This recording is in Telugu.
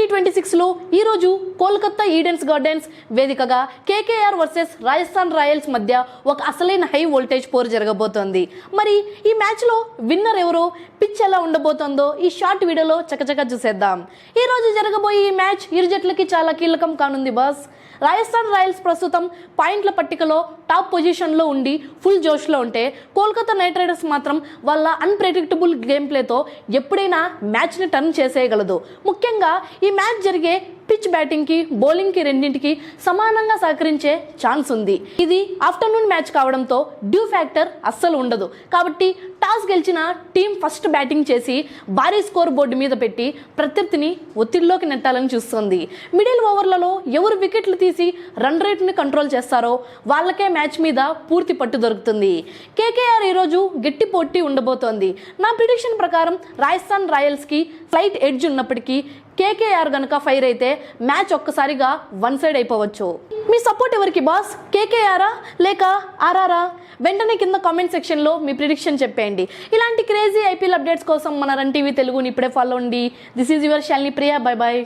2026లో ఈ రోజు కోల్కతా ఈడెన్స్ గార్డెన్స్ వేదికగా కేకేఆర్ వర్సెస్ రాజస్థాన్ రాయల్స్ మధ్య ఒక అసలైన హై వోల్టేజ్ పోరు జరగబోతోంది. మరి ఈ మ్యాచ్లో విన్నర్ ఎవరో, పిచ్ ఎలా ఉండబోతోందో ఈ షార్ట్ వీడియోలో చకచకా చూసేద్దాం. ఈ రోజు జరగబోయే ఈ మ్యాచ్ ఇరు జట్లకి చాలా కీలకం కానుంది బాస్. రాజస్థాన్ రాయల్స్ ప్రస్తుతం పాయింట్ల పట్టికలో టాప్ పొజిషన్లో ఉండి ఫుల్ జోష్లో ఉంటే, కోల్కతా నైట్ రైడర్స్ మాత్రం వాళ్ళ అన్ప్రెడిక్టబుల్ గేమ్ ప్లేతో ఎప్పుడైనా మ్యాచ్ని టర్న్ చేసేయగలదు. ముఖ్యంగా ఈ మ్యాచ్ జరిగే పిచ్ బ్యాటింగ్కి, బౌలింగ్కి రెండింటికి సమానంగా సహకరించే ఛాన్స్ ఉంది. ఇది ఆఫ్టర్నూన్ మ్యాచ్ కావడంతో డ్యూ ఫ్యాక్టర్ అస్సలు ఉండదు. కాబట్టి టాస్ గెలిచిన టీం ఫస్ట్ బ్యాటింగ్ చేసి భారీ స్కోర్ బోర్డు మీద పెట్టి ప్రత్యర్థిని ఒత్తిడిలోకి నెట్టాలని చూస్తుంది. మిడిల్ ఓవర్లలో ఎవరు వికెట్లు తీసి రన్ రేట్ని కంట్రోల్ చేస్తారో వాళ్ళకే మ్యాచ్ మీద పూర్తి పట్టు దొరుకుతుంది. కేకేఆర్ ఈరోజు గట్టి పోటీ ఉండబోతోంది. నా ప్రిడిక్షన్ ప్రకారం రాజస్థాన్ రాయల్స్కి ఫ్లైట్ ఎడ్జ్ ఉన్నప్పటికీ కేకేఆర్ గనక ఫైర్ అయితే మ్యాచ్ ఒక్కసారిగా వన్ సైడ్ అయిపోవచ్చు. మీ సపోర్ట్ ఎవరికి బాస్? కేకేఆరా లేక ఆర్ఆరా? వెంటనే కింద కామెంట్ సెక్షన్లో మీ ప్రిడిక్షన్ చెప్పేయండి. ఇలాంటి క్రేజీ ఐపీఎల్ అప్డేట్స్ కోసం మన రన్ టీవీ తెలుగుని ఇప్పుడే ఫాలో అండి. This is your Shalini Priya. Bye bye.